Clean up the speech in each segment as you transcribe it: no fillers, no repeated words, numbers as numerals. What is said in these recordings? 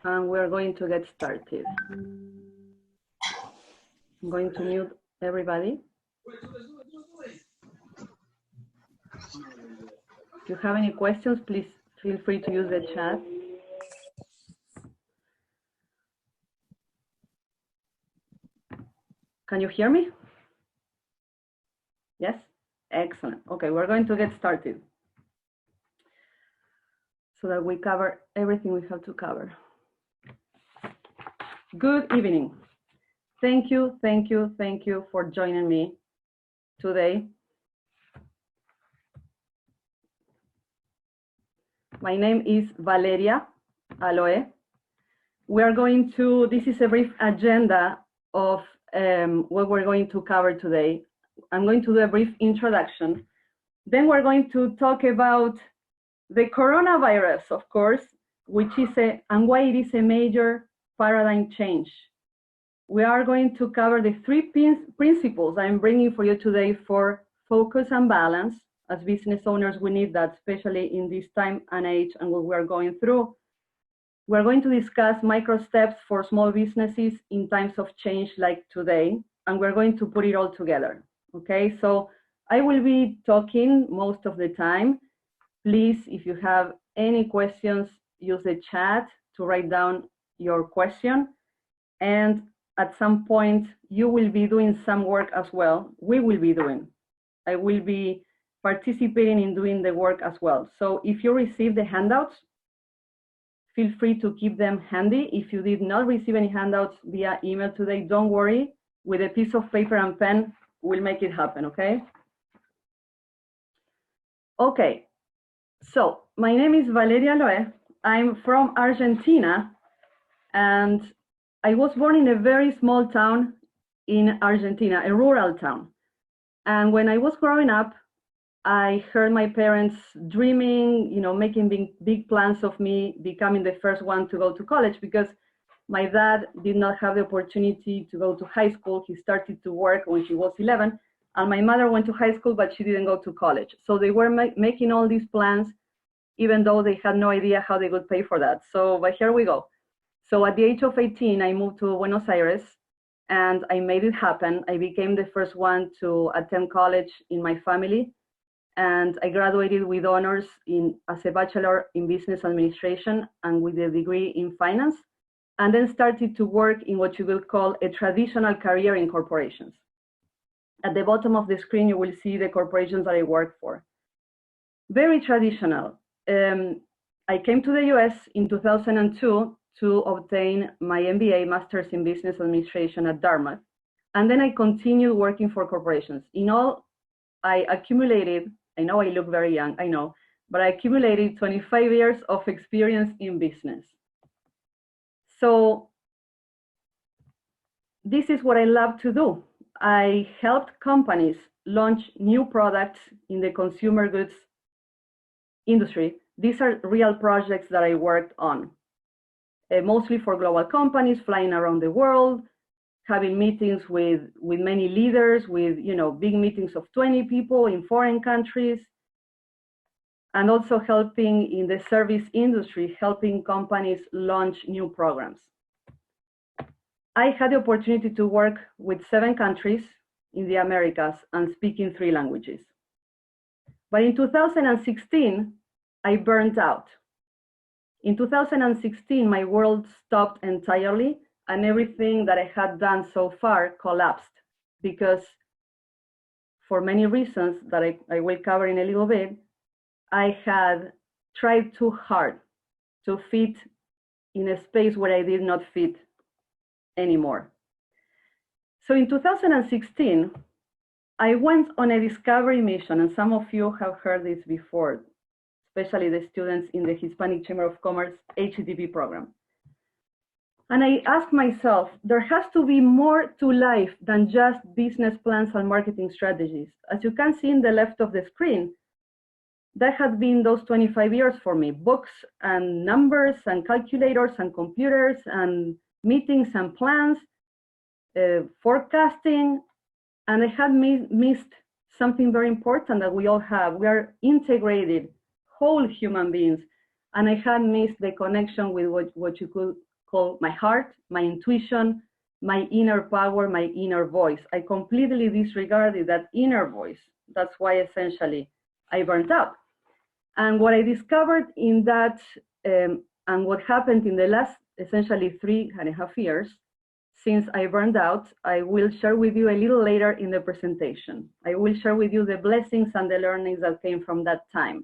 And we're going to get started. I'm going to mute everybody. If you have any questions, please feel free to use the chat. Can you hear me? Yes? Excellent. Okay, we're going to get started so that we cover everything we have to cover. Good evening. Thank you for joining me today. My name is Valeria Aloe. We are going to, this is a brief agenda of what we're going to cover today. I'm going to do a brief introduction. Then we're going to talk about the coronavirus, of course, which is and why it is a major paradigm change. We are going to cover the three principles I'm bringing for you today for focus and balance. As business owners, we need that, especially in this time and age and what we are going through. We're going to discuss micro steps for small businesses in times of change like today, and we're going to put it all together. Okay, so I will be talking most of the time. Please, if you have any questions, use the chat to write down your question. And at some point, you will be doing some work as well. We will be doing. I will be participating in doing the work as well. So if you receive the handouts, feel free to keep them handy. If you did not receive any handouts via email today, don't worry. With a piece of paper and pen, we'll make it happen, okay? Okay, so my name is Valeria Aloe. I'm from Argentina, and I was born in a very small town in Argentina, a rural town. And when I was growing up, I heard my parents dreaming, you know, making big plans of me becoming the first one to go to college, because my dad did not have the opportunity to go to high school. He started to work when he was 11, and my mother went to high school, but she didn't go to college. So they were making all these plans, even though they had no idea how they would pay for that. So, but here we go. So at the age of 18, I moved to Buenos Aires, and I made it happen. I became the first one to attend college in my family. And I graduated with honors as a bachelor in business administration and with a degree in finance, and then started to work in what you will call a traditional career in corporations. At the bottom of the screen, you will see the corporations that I work for. Very traditional. I came to the US in 2002 to obtain my MBA, Master's in Business Administration at Dartmouth. And then I continued working for corporations. In all, I accumulated, I know I look very young, I know, but I accumulated 25 years of experience in business. So this is what I love to do. I helped companies launch new products in the consumer goods industry. These are real projects that I worked on, mostly for global companies flying around the world, having meetings with many leaders, with big meetings of 20 people in foreign countries, and also helping in the service industry, helping companies launch new programs. I had the opportunity to work with 7 countries in the Americas and speak in 3 languages. But in 2016, I burned out. In 2016, my world stopped entirely, and everything that I had done so far collapsed, because for many reasons that I will cover in a little bit, I had tried too hard to fit in a space where I did not fit anymore. So in 2016, I went on a discovery mission, and some of you have heard this before, especially the students in the Hispanic Chamber of Commerce HTTP program. And I asked myself, there has to be more to life than just business plans and marketing strategies. As you can see in the left of the screen, that had been those 25 years for me, books and numbers and calculators and computers and meetings and plans, forecasting, and I had missed something very important that we all have. We are integrated, whole human beings, and I had missed the connection with what you could call my heart, my intuition, my inner power, my inner voice. I completely disregarded that inner voice. That's why essentially I burnt out. And what I discovered in that, and what happened in the last essentially 3.5 years since I burned out, I will share with you a little later in the presentation. I will share with you the blessings and the learnings that came from that time.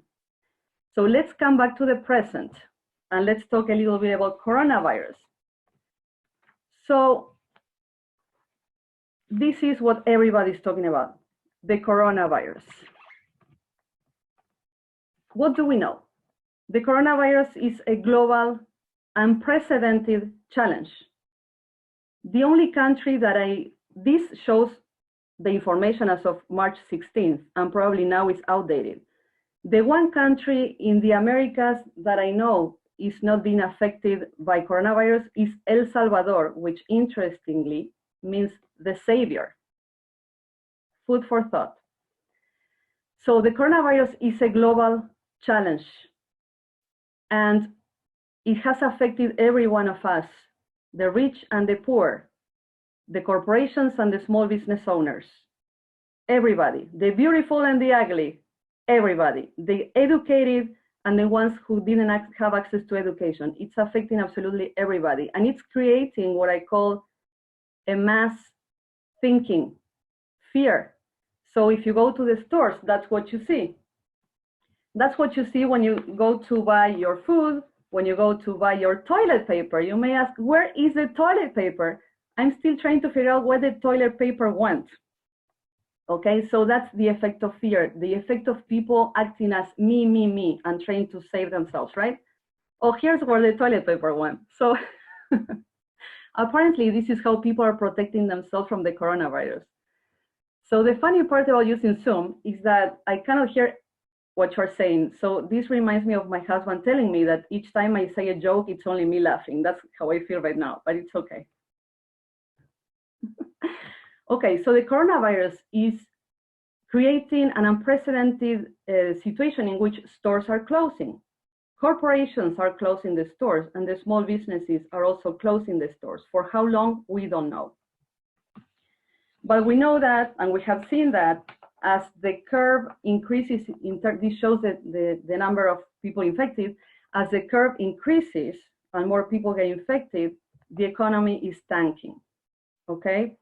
So let's come back to the present and let's talk a little bit about coronavirus. So this is what everybody's talking about, the coronavirus. What do we know? The coronavirus is a global, unprecedented challenge. The only country that this shows the information as of March 16th, and probably now it's outdated. The one country in the Americas that I know is not being affected by coronavirus is El Salvador, which interestingly means the savior. Food for thought. So the coronavirus is a global challenge, and it has affected every one of us, the rich and the poor, the corporations and the small business owners, everybody, the beautiful and the ugly, everybody, the educated and the ones who didn't have access to education. It's affecting absolutely everybody. And it's creating what I call a mass thinking, fear. So if you go to the stores, that's what you see. That's what you see when you go to buy your food, when you go to buy your toilet paper. You may ask, where is the toilet paper? I'm still trying to figure out where the toilet paper went. Okay, so that's the effect of fear, the effect of people acting as me, and trying to save themselves, right? Oh, here's where the toilet paper went. So apparently this is how people are protecting themselves from the coronavirus. So the funny part about using Zoom is that I cannot hear what you're saying. So this reminds me of my husband telling me that each time I say a joke, it's only me laughing. That's how I feel right now, but it's okay. Okay, so the coronavirus is creating an unprecedented situation in which stores are closing. Corporations are closing the stores, and the small businesses are also closing the stores. For how long, we don't know. But we know that, and we have seen that, as the curve increases, this shows the number of people infected, as the curve increases and more people get infected, the economy is tanking, okay?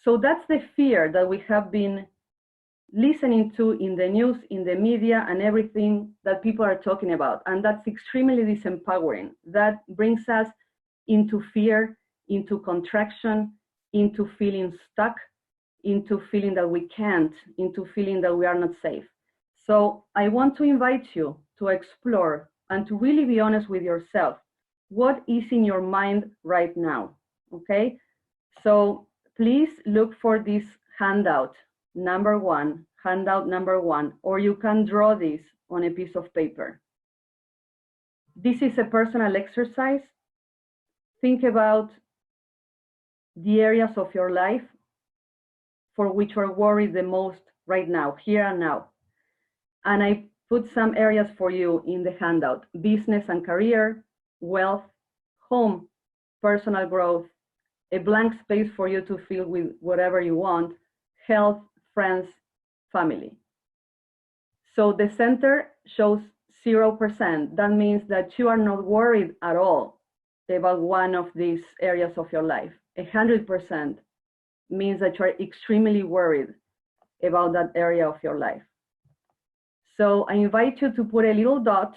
So that's the fear that we have been listening to in the news, in the media, and everything that people are talking about. And that's extremely disempowering. That brings us into fear, into contraction, into feeling stuck, into feeling that we can't, into feeling that we are not safe. So I want to invite you to explore and to really be honest with yourself. What is in your mind right now, okay? So please look for this handout number one, or you can draw this on a piece of paper. This is a personal exercise. Think about the areas of your life for which you are worried the most right now, here and now. And I put some areas for you in the handout: business and career, wealth, home, personal growth, a blank space for you to fill with whatever you want, health, friends, family. So the center shows 0%. That means that you are not worried at all about one of these areas of your life. 100% means that you are extremely worried about that area of your life. So I invite you to put a little dot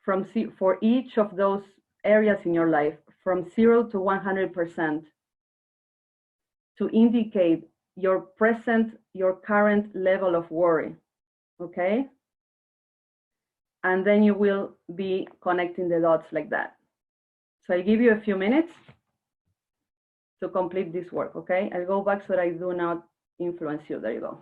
for each of those areas in your life, from 0 to 100%, to indicate your current level of worry, okay? And then you will be connecting the dots like that. So I'll give you a few minutes to complete this work, okay? I'll go back so that I do not influence you. There you go.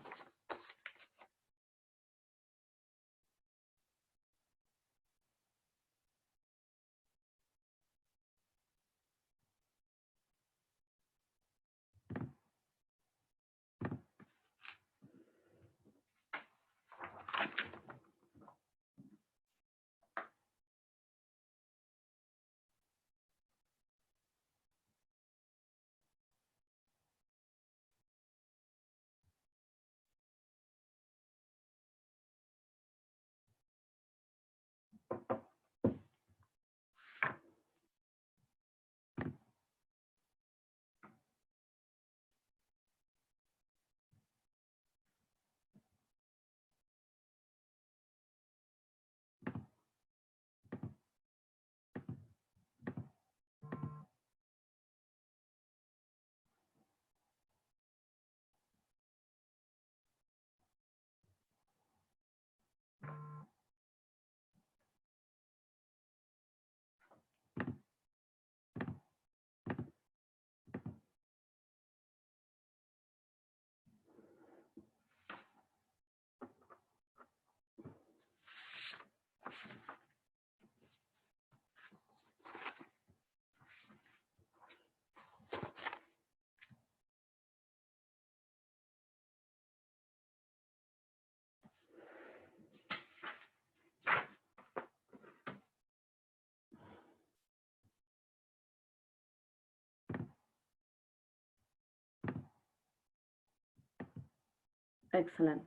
Excellent.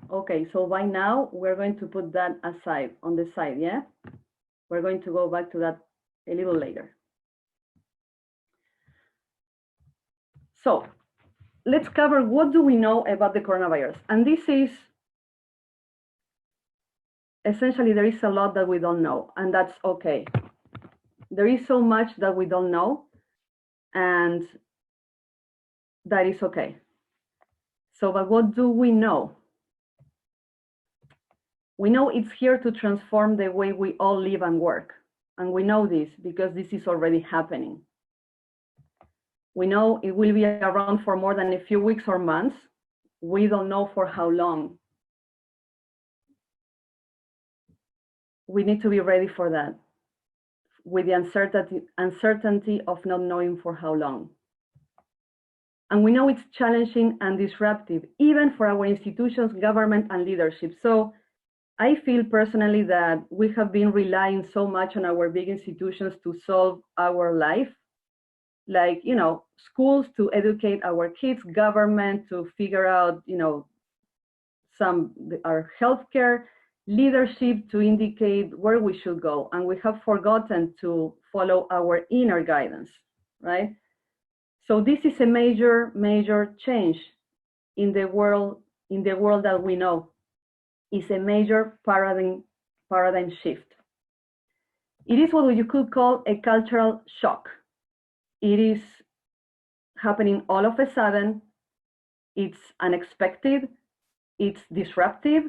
Okay, so by now we're going to put that aside on the side, yeah? We're going to go back to that a little later. So let's cover what do we know about the coronavirus. And this is essentially, there is a lot that we don't know, and that's okay. There is so much that we don't know, and that is okay. So, but what do we know? We know it's here to transform the way we all live and work. And we know this because this is already happening. We know it will be around for more than a few weeks or months. We don't know for how long. We need to be ready for that, with the uncertainty of not knowing for how long. And we know it's challenging and disruptive, even for our institutions, government, and leadership. So I feel personally that we have been relying so much on our big institutions to solve our life, like, you know, schools to educate our kids, government to figure out, you know, our healthcare, leadership to indicate where we should go. And we have forgotten to follow our inner guidance, right? So this is a major, major change in the world that we know. It's a major paradigm shift. It is what you could call a cultural shock. It is happening all of a sudden. It's unexpected. It's disruptive.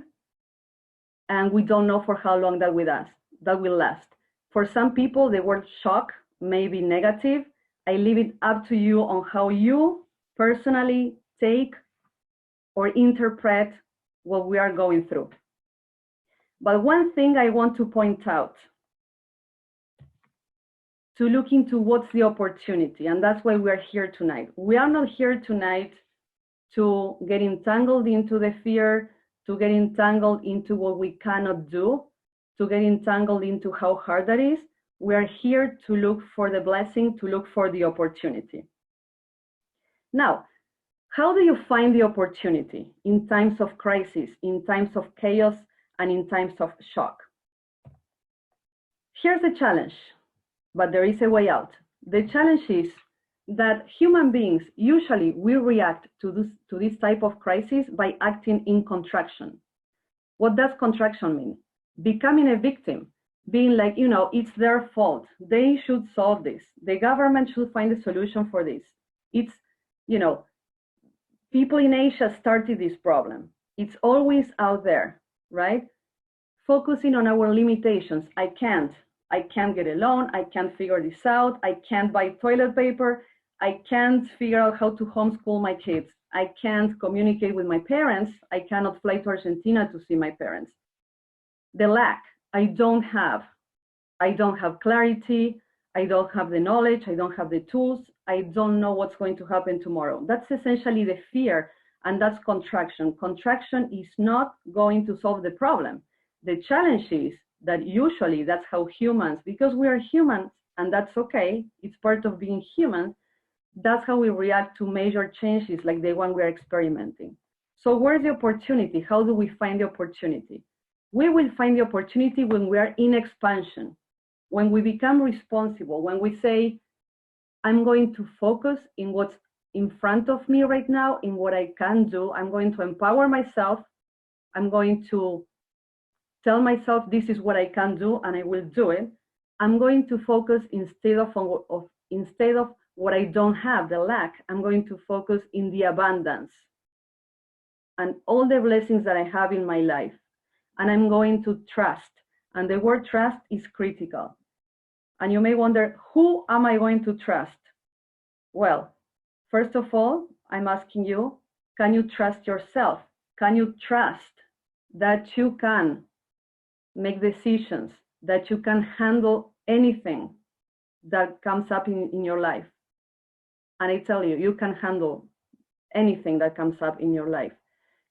And we don't know for how long that will last. For some people, the word shock may be negative. I leave it up to you on how you personally take or interpret what we are going through. But one thing I want to point out, to look into what's the opportunity, and that's why we're here tonight. We are not here tonight to get entangled into the fear, to get entangled into what we cannot do, to get entangled into how hard that is. We are here to look for the blessing, to look for the opportunity. Now, how do you find the opportunity in times of crisis, in times of chaos, and in times of shock? Here's the challenge, but there is a way out. The challenge is that human beings usually will react to this type of crisis by acting in contraction. What does contraction mean? Becoming a victim, being like, you know, it's their fault. They should solve this. The government should find a solution for this. It's, you know, people in Asia started this problem. It's always out there, right? Focusing on our limitations. I can't get a loan. I can't figure this out. I can't buy toilet paper. I can't figure out how to homeschool my kids. I can't communicate with my parents. I cannot fly to Argentina to see my parents. The lack, I don't have clarity. I don't have the knowledge. I don't have the tools. I don't know what's going to happen tomorrow. That's essentially the fear, and that's contraction. Contraction is not going to solve the problem. The challenge is that usually that's how humans, because we are humans, and that's okay, it's part of being human, that's how we react to major changes like the one we're experimenting. So where's the opportunity? How do we find the opportunity? We will find the opportunity when we are in expansion, when we become responsible, when we say, I'm going to focus in what's in front of me right now, in what I can do. I'm going to empower myself. I'm going to tell myself this is what I can do and I will do it. I'm going to focus instead of what I don't have, the lack. I'm going to focus in the abundance and all the blessings that I have in my life. And I'm going to trust. And the word trust is critical. And you may wonder, who am I going to trust? Well, first of all, I'm asking you, can you trust yourself? Can you trust that you can make decisions, that you can handle anything that comes up in your life? And I tell you, you can handle anything that comes up in your life.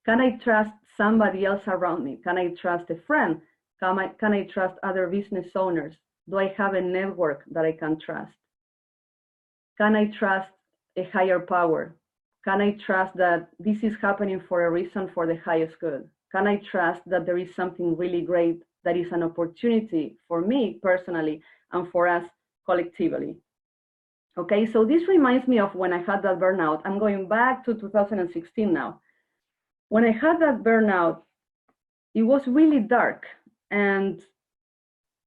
Can I trust somebody else around me? Can I trust a friend? Can I trust other business owners? Do I have a network that I can trust? Can I trust a higher power? Can I trust that this is happening for a reason, for the highest good? Can I trust that there is something really great that is an opportunity for me personally and for us collectively? Okay, so this reminds me of when I had that burnout. I'm going back to 2016 now. When I had that burnout, it was really dark, and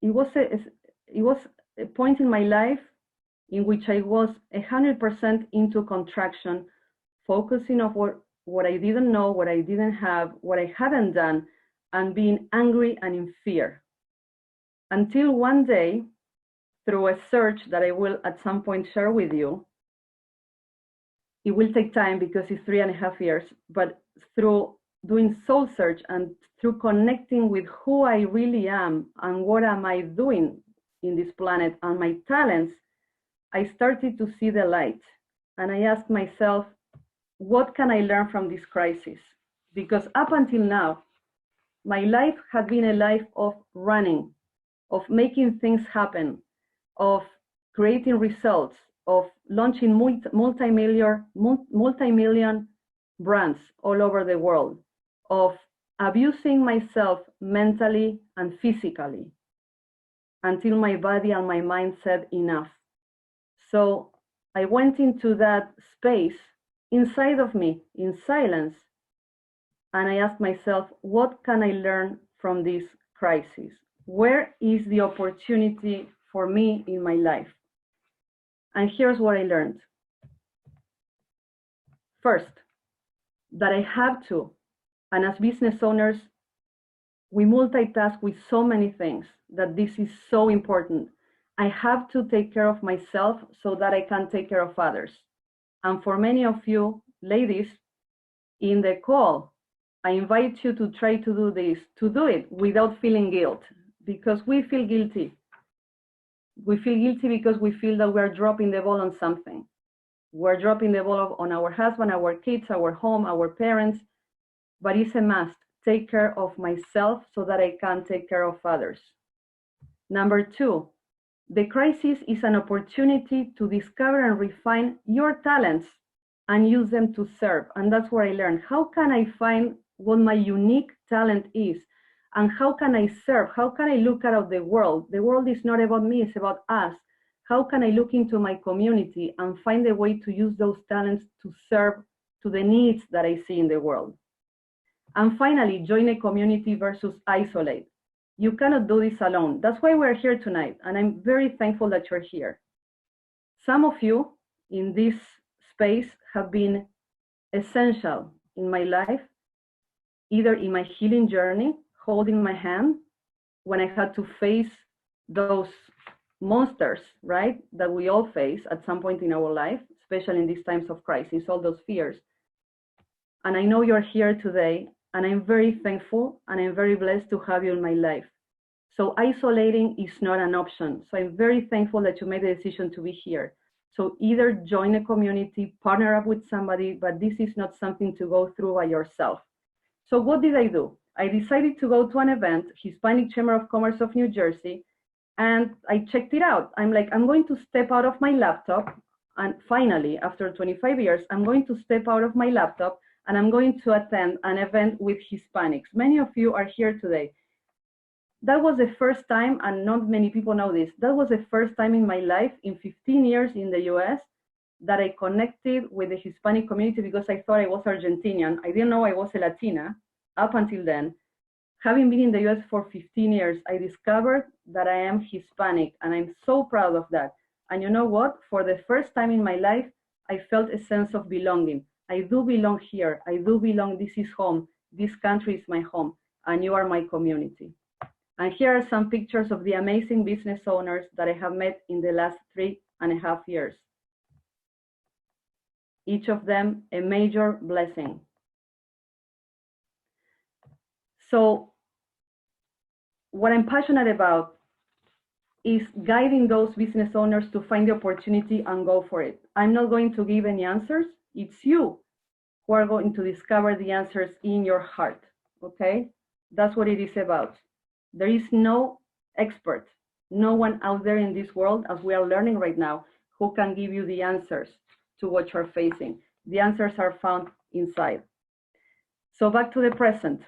it was a point in my life in which I was 100% into contraction, focusing on what I didn't know, what I didn't have, what I hadn't done, and being angry and in fear. Until one day, through a search that I will at some point share with you, it will take time because it's 3.5 years, but through doing soul search and through connecting with who I really am and what am I doing in this planet and my talents, I started to see the light. And I asked myself, what can I learn from this crisis? Because up until now, my life had been a life of running, of making things happen, of creating results, of launching multi-million brands all over the world, of abusing myself mentally and physically until my body and my mind said enough. So I went into that space inside of me, in silence, and I asked myself, what can I learn from this crisis? Where is the opportunity for me in my life? And here's what I learned. First, that I have to, and as business owners, we multitask with so many things that this is so important. I have to take care of myself so that I can take care of others. And for many of you ladies in the call, I invite you to try to do this, to do it without feeling guilt, because we feel guilty. We feel guilty because we feel that we're dropping the ball on something. We're dropping the ball on our husband, our kids, our home, our parents, but it's a must. Take care of myself so that I can take care of others. Number two, the crisis is an opportunity to discover and refine your talents and use them to serve. And that's where I learned. How can I find what my unique talent is? And how can I serve? How can I look at the world? The world is not about me, it's about us. How can I look into my community and find a way to use those talents to serve to the needs that I see in the world? And finally, join a community versus isolate. You cannot do this alone. That's why we're here tonight. And I'm very thankful that you're here. Some of you in this space have been essential in my life, either in my healing journey, holding my hand when I had to face those monsters, right, that we all face at some point in our life, especially in these times of crisis, all those fears. And I know you're here today, and I'm very thankful and I'm very blessed to have you in my life. So isolating is not an option. So I'm very thankful that you made the decision to be here. So either join a community, partner up with somebody, but this is not something to go through by yourself. So what did I do? I decided to go to an event, Hispanic Chamber of Commerce of New Jersey, and I checked it out. I'm like, I'm going to step out of my laptop, and finally, after 25 years, I'm going to step out of my laptop and I'm going to attend an event with Hispanics. Many of you are here today. that was the first time, and not many people know this, that was the first time in my life, in 15 years in the US, that I connected with the Hispanic community because I thought I was Argentinian. I didn't know I was a Latina up until then. Having been in the US for 15 years, I discovered that I am Hispanic, and I'm so proud of that. And you know what? For the first time in my life, I felt a sense of belonging. I do belong here. I do belong. This is home. This country is my home, and you are my community. And here are some pictures of the amazing business owners that I have met in the last 3.5 years. Each of them a major blessing. So what I'm passionate about is guiding those business owners to find the opportunity and go for it. I'm not going to give any answers. It's you who are going to discover the answers in your heart, okay? That's what it is about. There is no expert, no one out there in this world, as we are learning right now, who can give you the answers to what you're facing. The answers are found inside. So back to the present.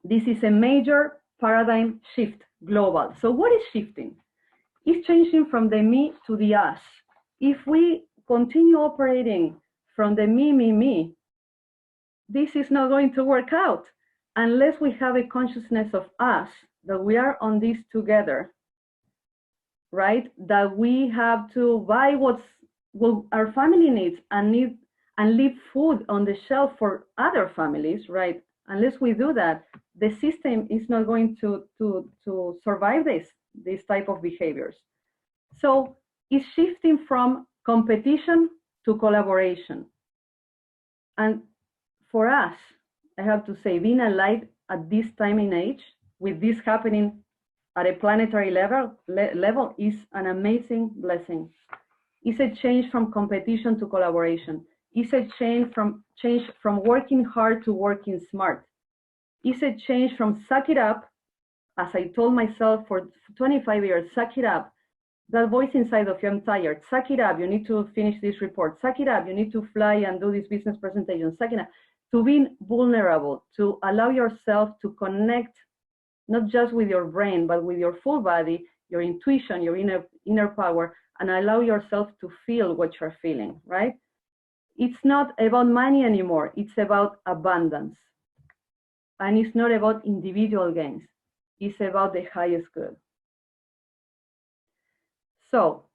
This is a major paradigm shift, global. So what is shifting? It's changing from the me to the us. If we continue operating from the me, this is not going to work out unless we have a consciousness of us, that we are on this together, right? That we have to buy what our family needs and leave food on the shelf for other families, right? Unless we do that, the system is not going to survive this type of behaviors. So it's shifting from competition to collaboration. And for us, I have to say, being alive at this time in age, with this happening at a planetary level is an amazing blessing. It's a change from competition to collaboration. It's a change from working hard to working smart. It's a change from suck it up, as I told myself for 25 years, suck it up. That voice inside of you, I'm tired, suck it up, you need to finish this report, suck it up, you need to fly and do this business presentation, suck it up. To be vulnerable, to allow yourself to connect, not just with your brain, but with your full body, your intuition, your inner power, and allow yourself to feel what you're feeling, right? It's not about money anymore, it's about abundance. And it's not about individual gains, it's about the highest good. So,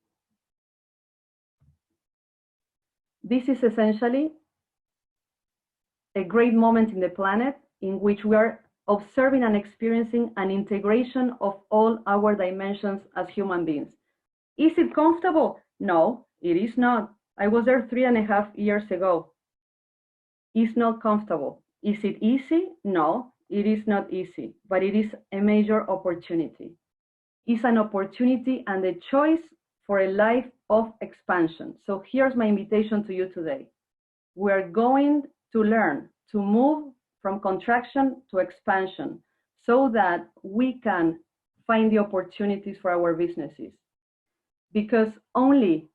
this is essentially a great moment in the planet in which we are observing and experiencing an integration of all our dimensions as human beings. Is it comfortable? No, it is not. I was there 3.5 years ago. It's not comfortable. Is it easy? No, it is not easy, but it is a major opportunity. It's an opportunity and a choice for a life of expansion. So here's my invitation to you today. We're going to learn to move from contraction to expansion so that we can find the opportunities for our businesses. Because only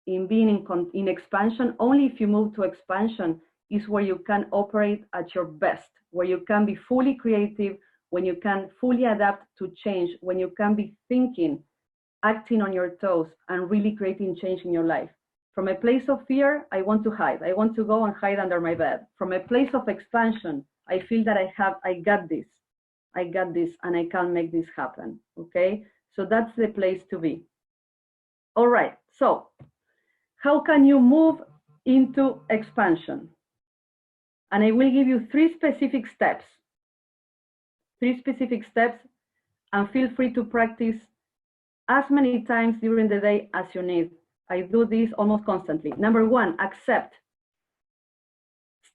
in being in expansion, only if you move to expansion is where you can operate at your best, where you can be fully creative, when you can fully adapt to change, when you can be thinking, acting on your toes, and really creating change in your life. From a place of fear, I want to hide. I want to go and hide under my bed. From a place of expansion, I feel that I got this, and I can make this happen, okay? So that's the place to be. All right, so how can you move into expansion? And I will give you 3 specific steps. 3 specific steps, and feel free to practice as many times during the day as you need. I do this almost constantly. Number 1, accept.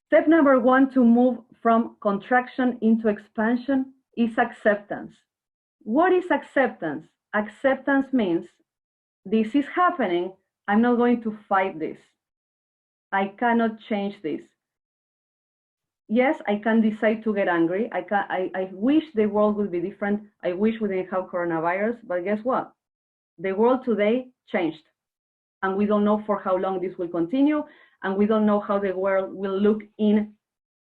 Step number 1 to move from contraction into expansion is acceptance. What is acceptance? Acceptance means this is happening. I'm not going to fight this. I cannot change this. Yes, I can decide to get angry. I wish the world would be different. I wish we didn't have coronavirus, but guess what? The world today changed. And we don't know for how long this will continue. And we don't know how the world will look in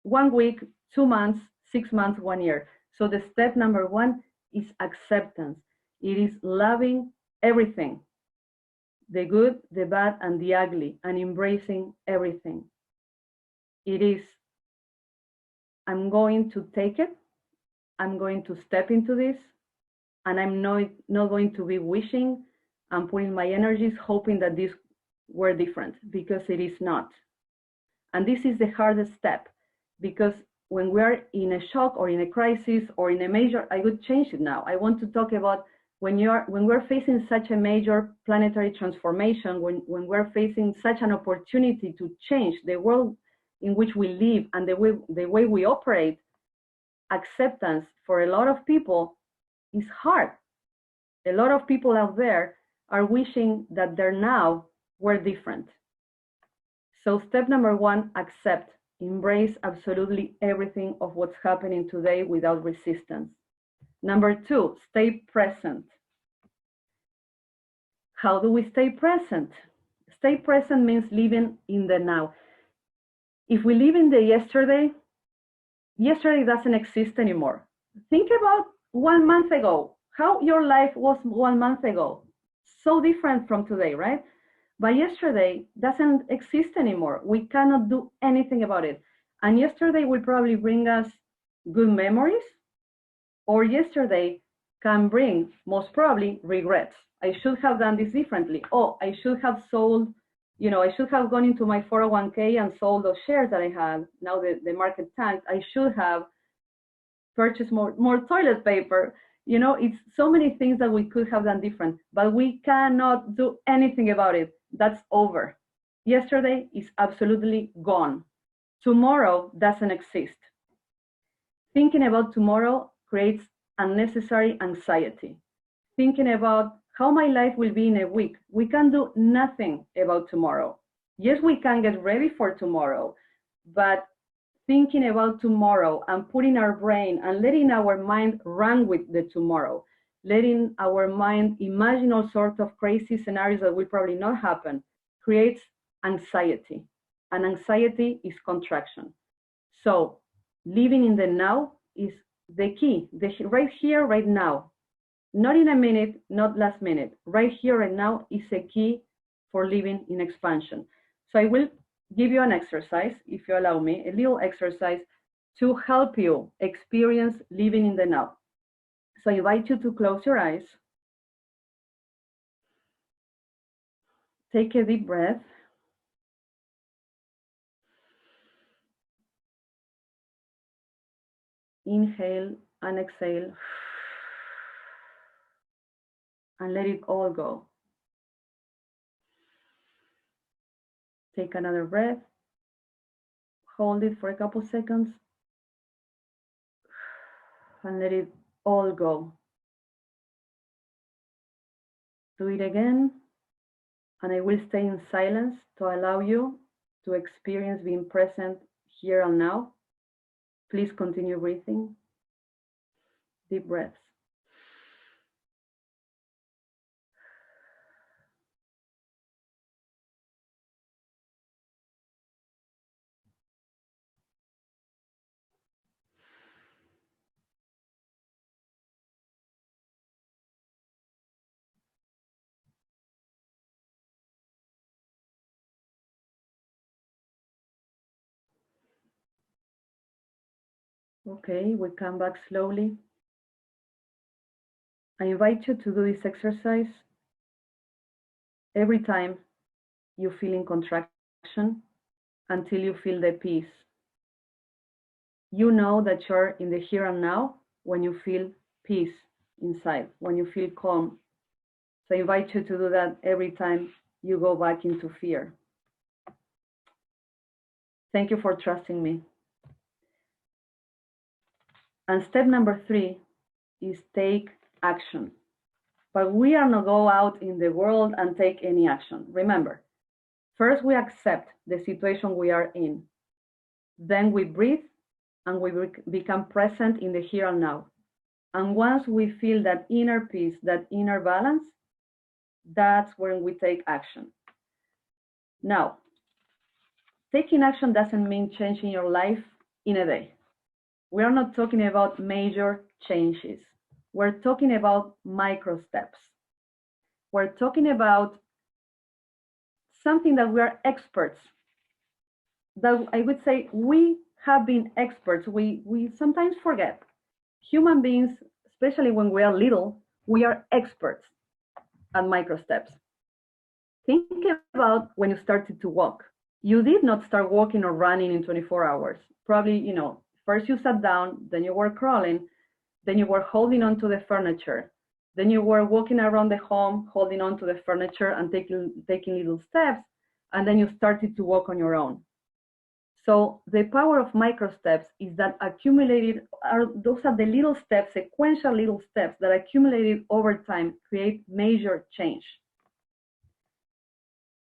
1 week, 2 months, 6 months, 1 year. So the step number 1 is acceptance. It is loving everything, the good, the bad, and the ugly, and embracing everything. It is, I'm going to take it, I'm going to step into this, and I'm not going to be wishing and putting my energies hoping that this were different, because it is not. And this is the hardest step, because when we're in a shock or in a crisis or in a major, I would change it now. I want to talk about when we're facing such a major planetary transformation, when we're facing such an opportunity to change the world in which we live and the way we operate, acceptance for a lot of people is hard. A lot of people out there are wishing that their now were different. So step number one, accept, embrace absolutely everything of what's happening today without resistance. Number two, stay present. How do we stay present? Stay present means living in the now. If we live in the yesterday, yesterday doesn't exist anymore. Think about 1 month ago, how your life was 1 month ago. So different from today, right? But yesterday doesn't exist anymore. We cannot do anything about it. And yesterday will probably bring us good memories, or yesterday can bring, most probably, regrets. I should have done this differently. Oh, I should have sold, I should have gone into my 401k and sold those shares that I had. Now the market tanked. I should have purchased more toilet paper. It's so many things that we could have done different, but we cannot do anything about it. That's over. Yesterday is absolutely gone. Tomorrow doesn't exist. Thinking about tomorrow creates unnecessary anxiety. Thinking about how my life will be in a week, we can do nothing about tomorrow. Yes, we can get ready for tomorrow, but thinking about tomorrow and putting our brain and letting our mind run with the tomorrow, letting our mind imagine all sorts of crazy scenarios that will probably not happen, creates anxiety. And anxiety is contraction. So living in the now is the key, right here, right now. Not in a minute, not last minute. Right here, right now is a key for living in expansion. So I will give you an exercise, if you allow me, a little exercise to help you experience living in the now. So I invite you to close your eyes. Take a deep breath. Inhale and exhale. And let it all go. Take another breath. Hold it for a couple seconds. And let it all go. Do it again. And I will stay in silence to allow you to experience being present here and now. Please continue breathing. Deep breaths. Okay, we come back slowly. I invite you to do this exercise every time you feel in contraction until you feel the peace. You know that you're in the here and now when you feel peace inside, when you feel calm. So I invite you to do that every time you go back into fear. Thank you for trusting me. And step number 3 is take action. But we are not go out in the world and take any action. Remember, first we accept the situation we are in. Then we breathe and we become present in the here and now. And once we feel that inner peace, that inner balance, that's when we take action. Now, taking action doesn't mean changing your life in a day. We are not talking about major changes. we're talking about micro steps. We're talking about something that we are experts, that I would say we have been experts. We sometimes forget. Human beings, especially when we are little, we are experts at micro steps. Think about when you started to walk. You did not start walking or running in 24 hours. Probably, first you sat down, then you were crawling, then you were holding on to the furniture, then you were walking around the home, holding on to the furniture and taking little steps, and then you started to walk on your own. So the power of micro steps is that those are the little steps, sequential little steps that accumulated over time create major change.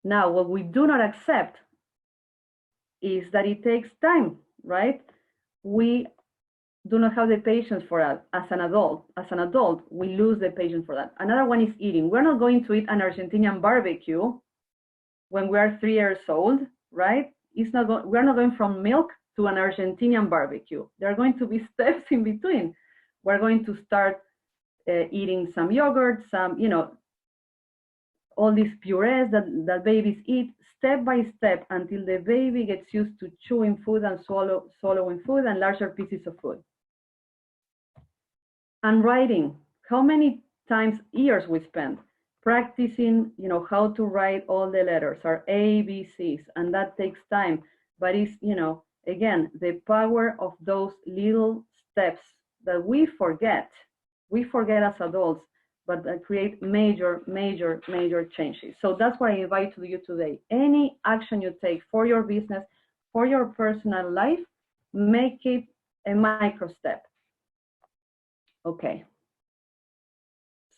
Now, what we do not accept is that it takes time, right? We do not have the patience for that as an adult. As an adult, we lose the patience for that. Another one is eating. We're not going to eat an Argentinian barbecue when we are 3 years old, right? We're not going from milk to an Argentinian barbecue. There are going to be steps in between. We're going to start eating some yogurt, all these purees that babies eat step by step until the baby gets used to chewing food and swallowing food and larger pieces of food. And writing, how many years we spend practicing, how to write all the letters, our A, B, C's, and that takes time. But it's, again, the power of those little steps that we forget as adults, but that create major, major, major changes. So that's what I invite you today. Any action you take for your business, for your personal life, make it a micro step. Okay.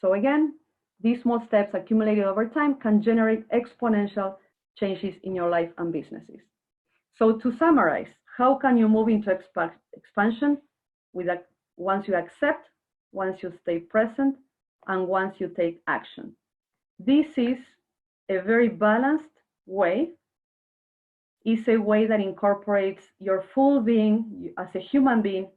So again, these small steps accumulated over time can generate exponential changes in your life and businesses. So to summarize, how can you move into expansion once you accept, once you stay present, and once you take action? This is a very balanced way. It's a way that incorporates your full being as a human being,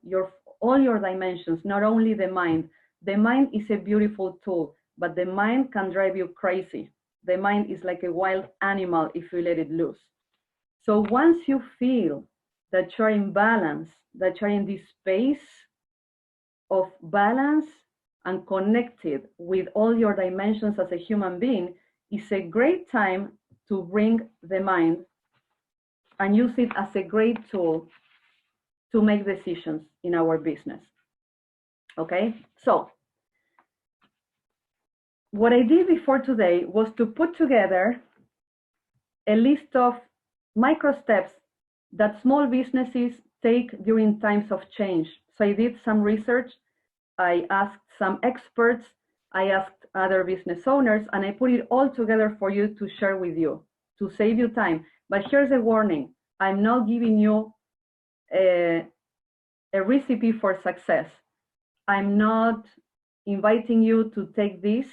all your dimensions, not only the mind. The mind is a beautiful tool, but the mind can drive you crazy. The mind is like a wild animal if you let it loose. So once you feel that you're in balance, that you're in this space of balance and connected with all your dimensions as a human being, it's a great time to bring the mind and use it as a great tool to make decisions in our business. Okay, so what I did before today was to put together a list of micro steps that small businesses take during times of change. So I did some research, I asked some experts, I asked other business owners, and I put it all together for you to share with you, to save you time. But here's a warning, I'm not giving you a recipe for success. I'm not inviting you to take this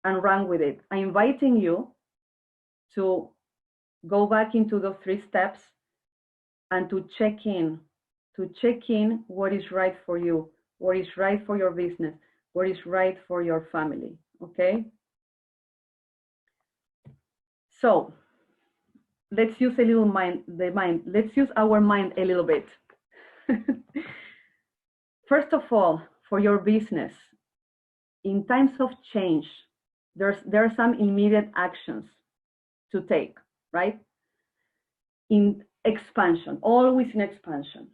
and run with it. I'm inviting you to go back into those 3 steps and to check in what is right for you, what is right for your business, what is right for your family, okay? So let's use let's use our mind a little bit. First of all, for your business, in times of change, there are some immediate actions to take, right? In expansion, always in expansion.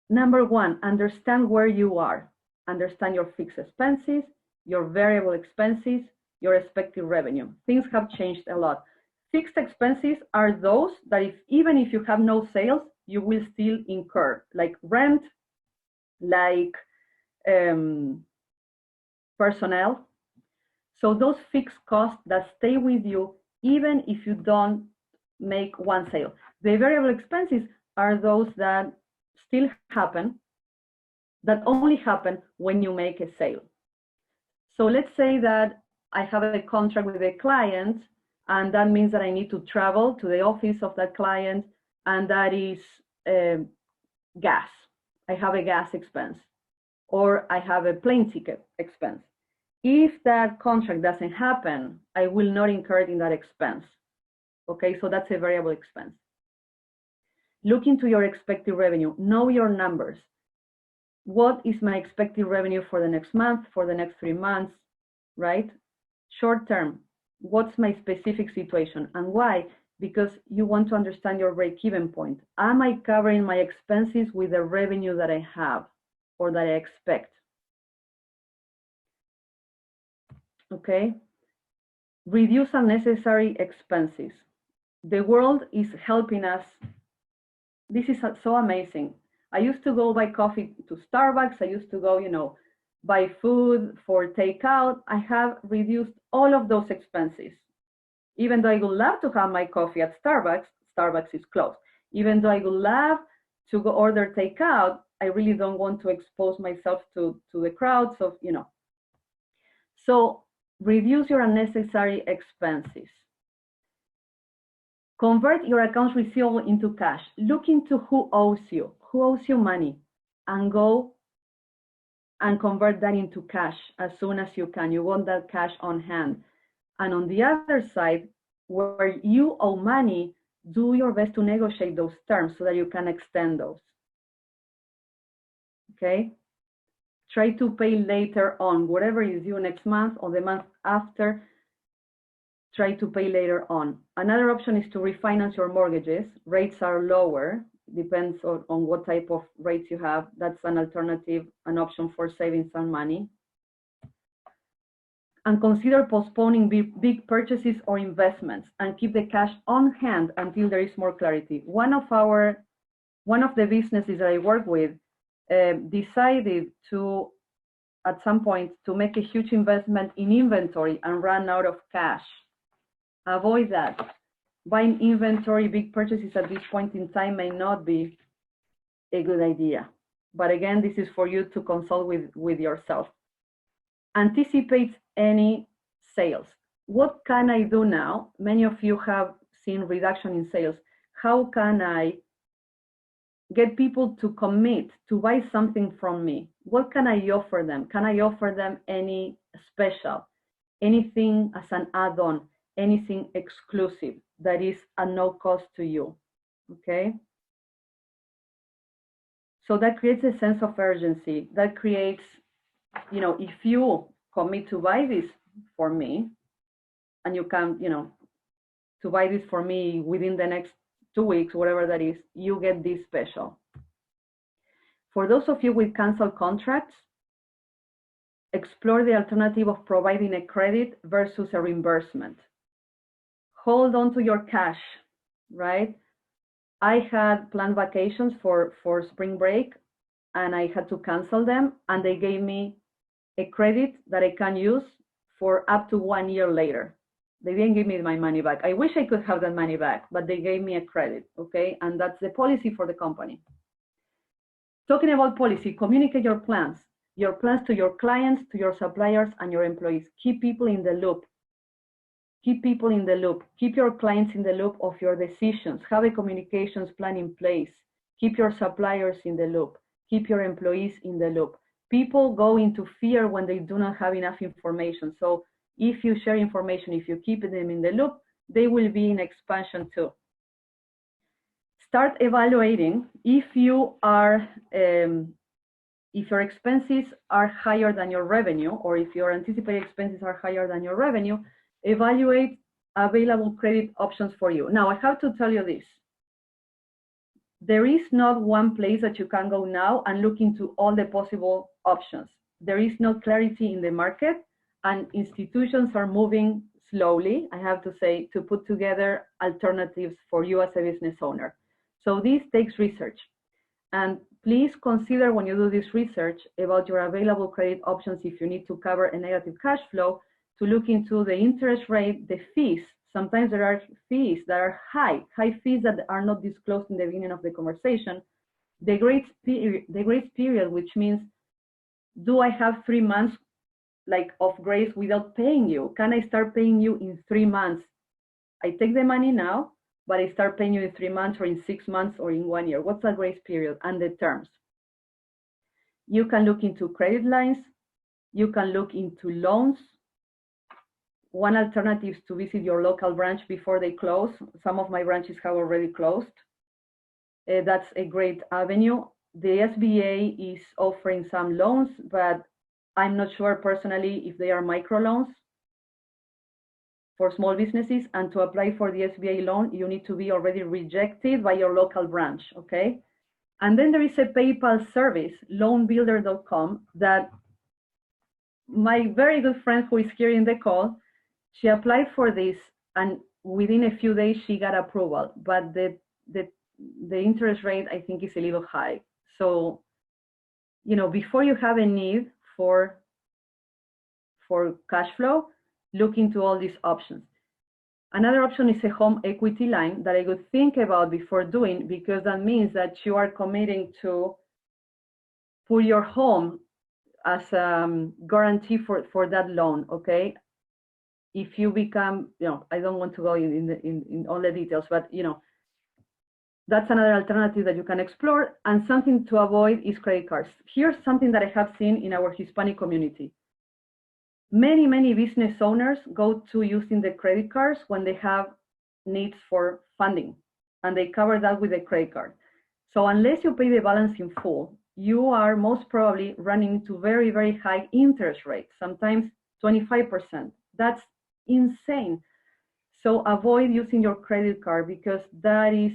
Number 1, understand where you are. Understand your fixed expenses, your variable expenses, your expected revenue. Things have changed a lot. Fixed expenses are those that even if you have no sales, you will still incur, like rent, like personnel. So those fixed costs that stay with you even if you don't make one sale. The variable expenses are those that still happen, that only happen when you make a sale. So let's say that I have a contract with a client, and that means that I need to travel to the office of that client, and that is gas. I have a gas expense. or I have a plane ticket expense. If that contract doesn't happen, I will not incur it in that expense. Okay, so that's a variable expense. Look into your expected revenue. Know your numbers. What is my expected revenue for the next month, for the next 3 months, right? Short term, what's my specific situation and why? Because you want to understand your break-even point. Am I covering my expenses with the revenue that I have or that I expect? Okay. Reduce unnecessary expenses. The world is helping us. This is so amazing. I used to go buy coffee to Starbucks. I used to go, buy food for takeout. I have reduced all of those expenses. Even though I would love to have my coffee at Starbucks, Starbucks is closed. Even though I would love to go order takeout, I really don't want to expose myself to the crowds of. So reduce your unnecessary expenses. Convert your accounts receivable into cash. Look into who owes you money, and go and convert that into cash as soon as you can. You want that cash on hand. And on the other side, where you owe money, do your best to negotiate those terms so that you can extend those. Okay? Try to pay later on. Whatever is due next month or the month after, try to pay later on. Another option is to refinance your mortgages. Rates are lower. Depends on what type of rates you have. That's an alternative, an option for saving some money. And consider postponing big purchases or investments and keep the cash on hand until there is more clarity. One of the businesses that I work with decided to, at some point, to make a huge investment in inventory and run out of cash. Avoid that. Buying inventory, big purchases at this point in time may not be a good idea. But again, this is for you to consult with yourself. Anticipate any sales. What can I do now? Many of you have seen reduction in sales. How can I get people to commit to buy something from me? What can I offer them? Can I offer them any special, anything as an add-on, anything exclusive that is at no cost to you? Okay. So that creates a sense of urgency. That creates, if you commit to buy this for me, and you can, to buy this for me within the next 2 weeks, whatever that is, you get this special. For those of you with canceled contracts, explore the alternative of providing a credit versus a reimbursement. Hold on to your cash, right? I had planned vacations for spring break, and I had to cancel them, and they gave me a credit that I can use for up to 1 year later. They didn't give me my money back. I wish I could have that money back, but they gave me a credit, okay? And that's the policy for the company. Talking about policy, communicate your plans to your clients, to your suppliers, and your employees. Keep people in the loop. Keep people in the loop. Keep your clients in the loop of your decisions. Have a communications plan in place. Keep your suppliers in the loop. Keep your employees in the loop. People go into fear when they do not have enough information. So if you share information, if you keep them in the loop, they will be in expansion too. Start evaluating if your expenses are higher than your revenue, or if your anticipated expenses are higher than your revenue. Evaluate available credit options for you. Now, I have to tell you this. There is not one place that you can go now and look into all the possible options. There is no clarity in the market, and institutions are moving slowly, I have to say, to put together alternatives for you as a business owner. So this takes research. And please consider, when you do this research, about your available credit options if you need to cover a negative cash flow, to look into the interest rate, the fees. Sometimes there are fees that are high fees that are not disclosed in the beginning of the conversation. The grace period, which means, do I have 3 months of grace without paying you? Can I start paying you in 3 months? I take the money now, but I start paying you in 3 months or in 6 months or in 1 year. What's that grace period? And the terms. You can look into credit lines. You can look into loans. One alternative is to visit your local branch before they close. Some of my branches have already closed. That's a great avenue. The SBA is offering some loans, but I'm not sure personally if they are microloans for small businesses. And to apply for the SBA loan, you need to be already rejected by your local branch, okay? And then there is a PayPal service, loanbuilder.com, that my very good friend who is here in the call, she applied for this, and within a few days she got approval. But the interest rate, I think, is a little high. So, you know, before you have a need for cash flow, look into all these options. Another option is a home equity line that I would think about before doing, because that means that you are committing to put your home as a guarantee for that loan, okay? If you become, you know, I don't want to go in all the details, but, you know, that's another alternative that you can explore. And something to avoid is credit cards. Here's something that I have seen in our Hispanic community. Many business owners go to using the credit cards when they have needs for funding, and they cover that with a credit card. So unless you pay the balance in full, you are most probably running into very high interest rates, sometimes 25%. That's insane. So avoid using your credit card, because that is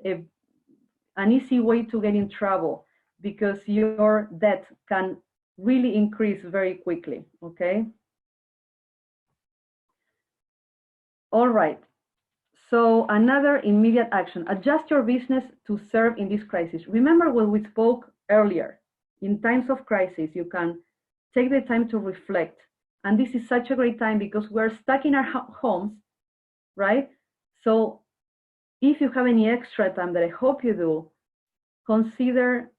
an easy way to get in trouble, because your debt can really increase very quickly, okay? All right, so another immediate action, adjust your business to serve in this crisis. Remember what we spoke earlier. In times of crisis, you can take the time to reflect. And this is such a great time because we're stuck in our homes, right? So if you have any extra time, that I hope you do, consider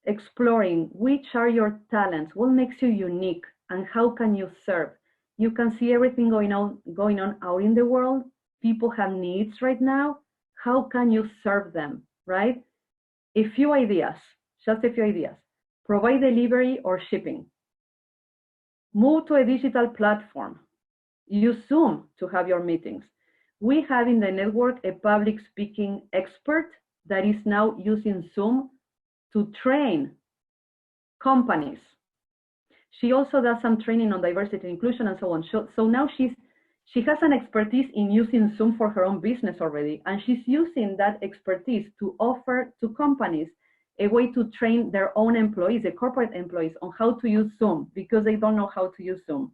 exploring which are your talents, what makes you unique, and how can you serve. You can see everything going on out in the world. People have needs right now. How can you serve them, right? A few ideas, just a few ideas. Provide delivery or shipping. Move to a digital platform. Use Zoom to have your meetings. We have in the network a public speaking expert that is now using Zoom to train companies. She also does some training on diversity and inclusion and so on. So now she has an expertise in using Zoom for her own business already, and she's using that expertise to offer to companies a way to train their own employees, the corporate employees, on how to use Zoom, because they don't know how to use Zoom,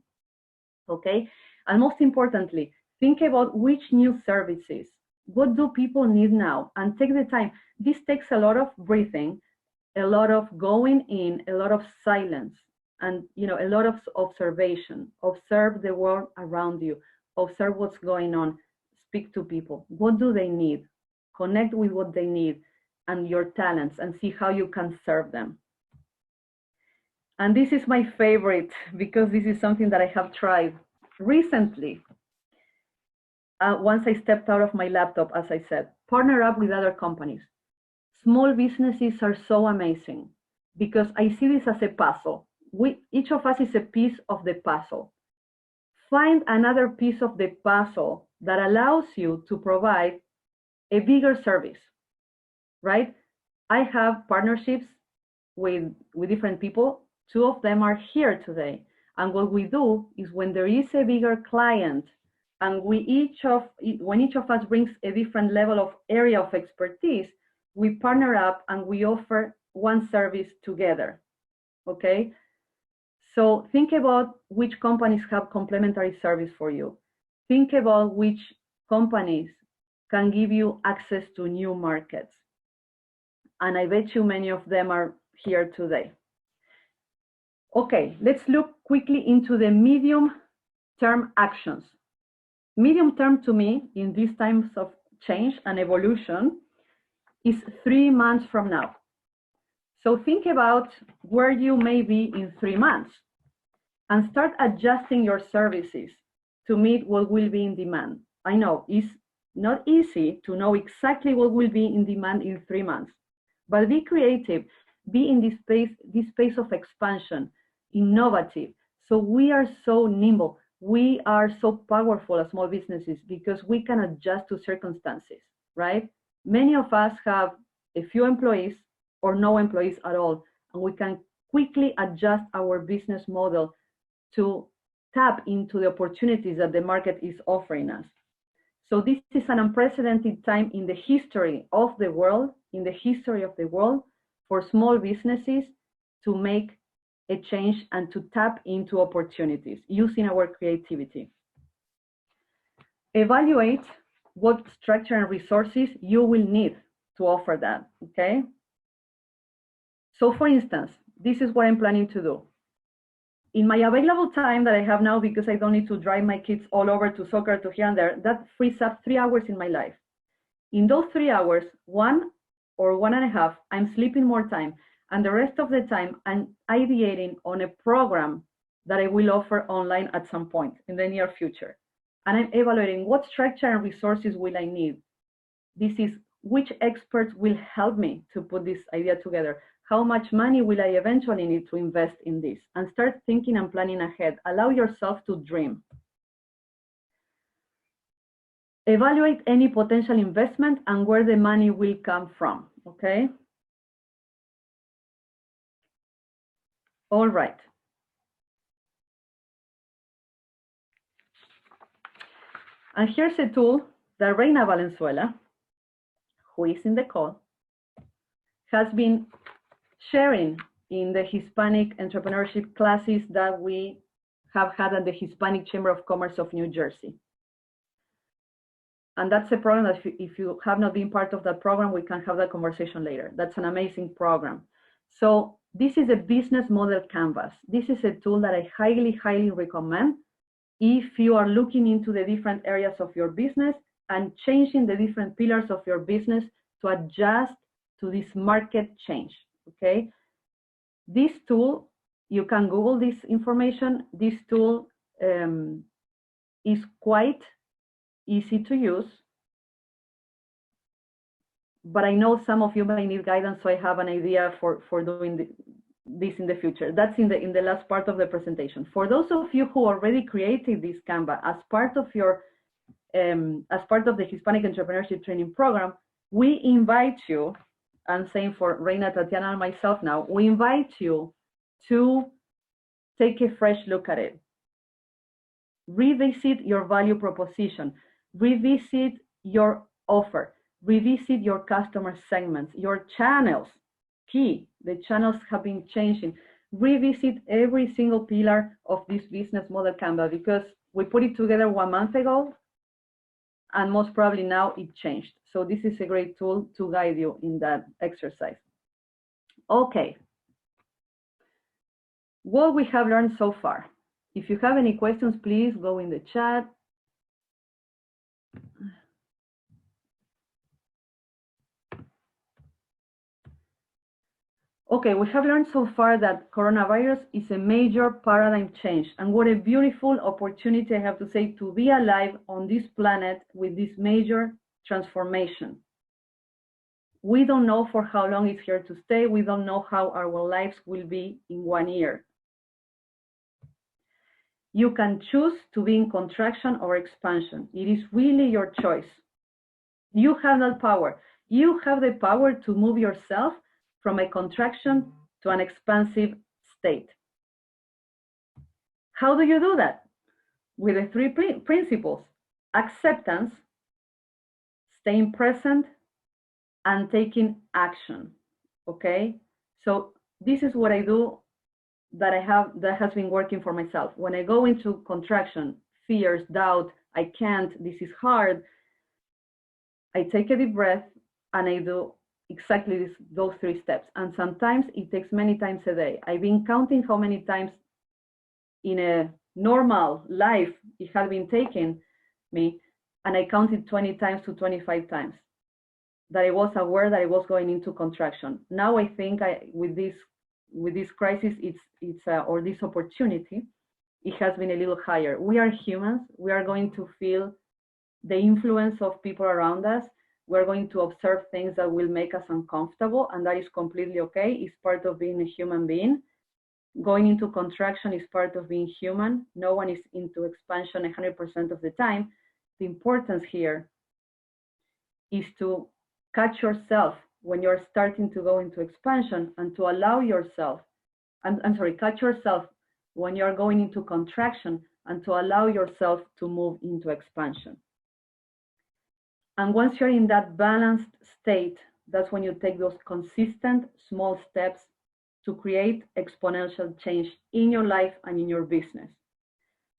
okay? And most importantly, think about which new services, what do people need now, and take the time. This takes a lot of breathing, a lot of going in, a lot of silence, and a lot of observation. Observe the world around you. Observe what's going on. Speak to people. What do they need? Connect with what they need and your talents, and see how you can serve them. And this is my favorite, because this is something that I have tried recently. Once I stepped out of my laptop, as I said, partner up with other companies. Small businesses are so amazing, because I see this as a puzzle. Each of us is a piece of the puzzle. Find another piece of the puzzle that allows you to provide a bigger service, right? I have partnerships with different people. 2 of them are here today. And what we do is, when there is a bigger client, and when each of us brings a different level of area of expertise, we partner up and we offer one service together, okay? So think about which companies have complementary service for you. Think about which companies can give you access to new markets. And I bet you many of them are here today. Okay, let's look quickly into the medium-term actions. Medium term to me, in these times of change and evolution, is 3 months from now. So think about where you may be in 3 months and start adjusting your services to meet what will be in demand. I know it's not easy to know exactly what will be in demand in 3 months, but be creative. be in this space of expansion, innovative. So we are so nimble. We are so powerful as small businesses because we can adjust to circumstances, right? Many of us have a few employees or no employees at all, and we can quickly adjust our business model to tap into the opportunities that the market is offering us. So this is an unprecedented time in the history of the world, for small businesses to make a change and to tap into opportunities using our creativity. Evaluate what structure and resources you will need to offer that, okay? So for instance, this is what I'm planning to do. In my available time that I have now, because I don't need to drive my kids all over to soccer, to here and there, that frees up 3 hours in my life. In those 3 hours, 1 or 1.5, I'm sleeping more time. And the rest of the time, I'm ideating on a program that I will offer online at some point in the near future. And I'm evaluating what structure and resources will I need. This is which experts will help me to put this idea together. How much money will I eventually need to invest in this? And start thinking and planning ahead. Allow yourself to dream. Evaluate any potential investment and where the money will come from, okay? All right. And here's a tool that Reina Valenzuela, who is in the call, has been sharing in the Hispanic entrepreneurship classes that we have had at the Hispanic Chamber of Commerce of New Jersey. And that's a program that if you have not been part of that program, we can have that conversation later. That's an amazing program. So this is a business model canvas. This is a tool that I highly, highly recommend if you are looking into the different areas of your business and changing the different pillars of your business to adjust to this market change, okay? This tool, you can Google this information. This tool is quite easy to use, but I know some of you may need guidance, so I have an idea for doing this in the future. That's in the last part of the presentation. For those of you who already created this Canva as part of your as part of the Hispanic Entrepreneurship Training Program, we invite you, I'm saying for Reina, Tatiana, and myself now, we invite you to take a fresh look at it. Revisit your value proposition, revisit your offer, revisit your customer segments, your channels. Key, the channels have been changing. Revisit every single pillar of this business model Canva, because we put it together 1 month ago, and most probably now it changed. So this is a great tool to guide you in that exercise. Okay. What we have learned so far. If you have any questions, please go in the chat. Okay, we have learned so far that coronavirus is a major paradigm change, and what a beautiful opportunity, I have to say, to be alive on this planet with this major transformation. We don't know for how long it's here to stay. We don't know how our lives will be in 1 year. You can choose to be in contraction or expansion. It is really your choice. You have that power. You have the power to move yourself from a contraction to an expansive state. How do you do that? With the 3 principles: acceptance, staying present, and taking action. Okay? So this is what I do that has been working for myself. When I go into contraction, fears, doubt, I can't, this is hard, I take a deep breath and I do exactly those 3 steps. And sometimes it takes many times a day. I've been counting how many times in a normal life it has been taking me, and I counted 20 times to 25 times that I was aware that I was going into contraction. Now I think with this crisis, or this opportunity, it has been a little higher. We are humans. We are going to feel the influence of people around us. We're going to observe things that will make us uncomfortable, and that is completely okay. It's part of being a human being. Going into contraction is part of being human. No one is into expansion 100% of the time. The importance here is to catch yourself when you're starting to go into expansion and to allow yourself, catch yourself when you're going into contraction and to allow yourself to move into expansion. And once you're in that balanced state, that's when you take those consistent small steps to create exponential change in your life and in your business.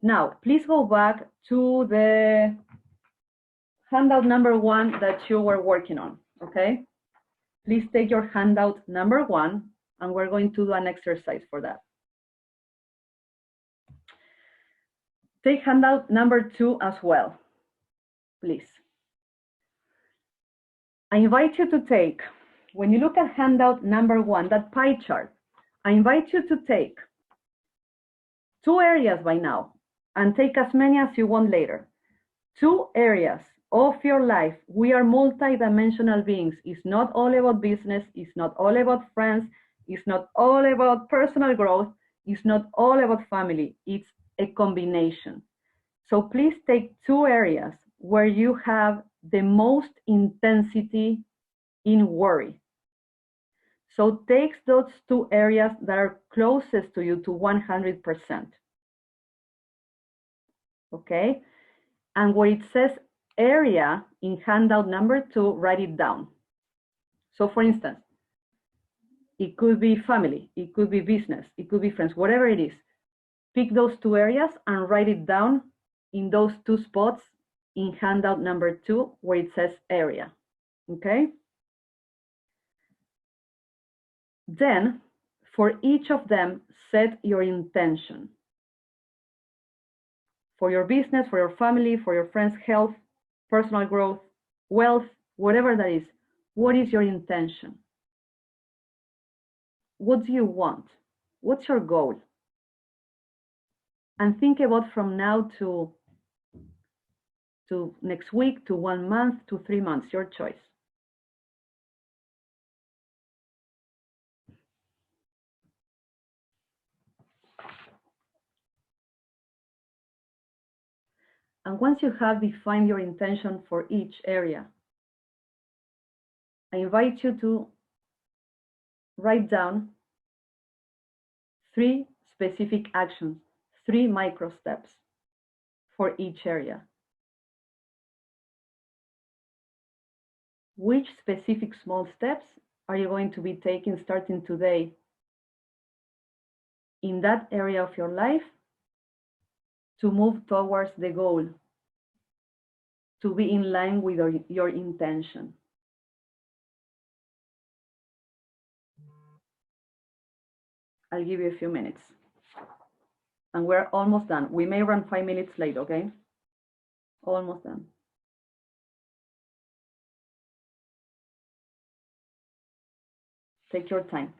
Now, please go back to the handout number 1 that you were working on, okay? Please take your handout number 1, and we're going to do an exercise for that. Take handout number 2 as well, please. I invite you to take, when you look at handout number 1, that pie chart, I invite you to take 2 areas by now, and take as many as you want later. 2 areas of your life. We are multidimensional beings. It's not all about business. It's not all about friends. It's not all about personal growth. It's not all about family. It's a combination. So please take 2 areas where you have the most intensity in worry. So take those 2 areas that are closest to you to 100%. Okay? And where it says area in handout number 2, write it down. So for instance, it could be family, it could be business, it could be friends, whatever it is. Pick those 2 areas and write it down in those 2 spots in handout number 2 where it says area, okay? Then, for each of them, set your intention. For your business, for your family, for your friends' health, personal growth, wealth, whatever that is, what is your intention? What do you want? What's your goal? And think about from now to next week, to 1 month, to 3 months, your choice. And once you have defined your intention for each area, I invite you to write down 3 specific actions, 3 micro steps for each area. Which specific small steps are you going to be taking starting today in that area of your life to move towards the goal, to be in line with your intention? I'll give you a few minutes. And we're almost done. We may run 5 minutes late, okay? Almost done. Take your time.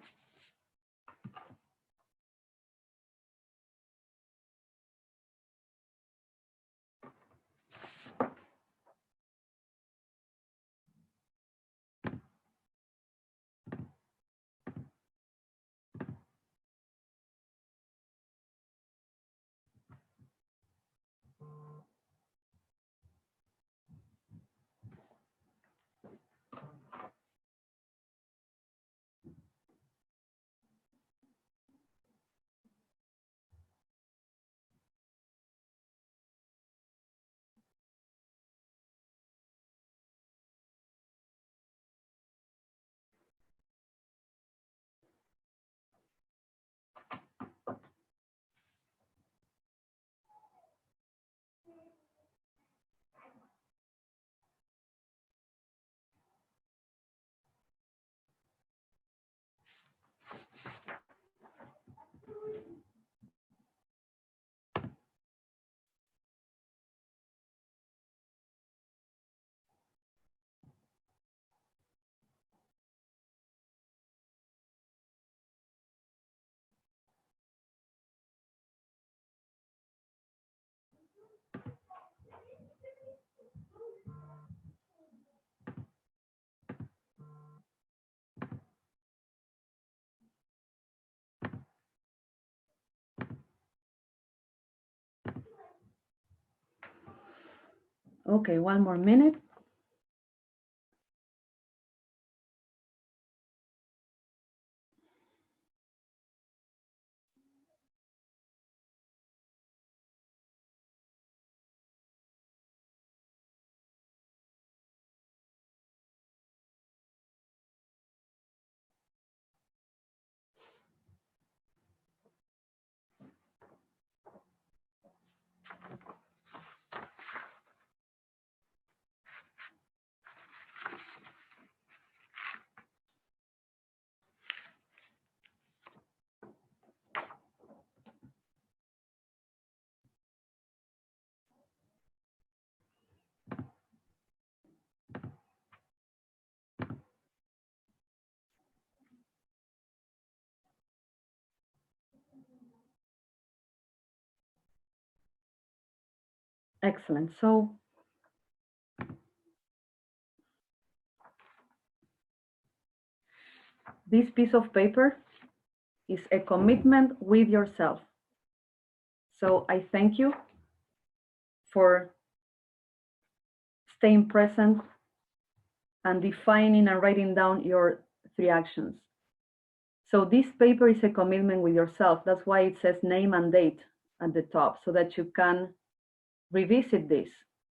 Okay, one more minute. Excellent. So this piece of paper is a commitment with yourself. So I thank you for staying present and defining and writing down your 3 actions. So this paper is a commitment with yourself. That's why it says name and date at the top, so that you can revisit this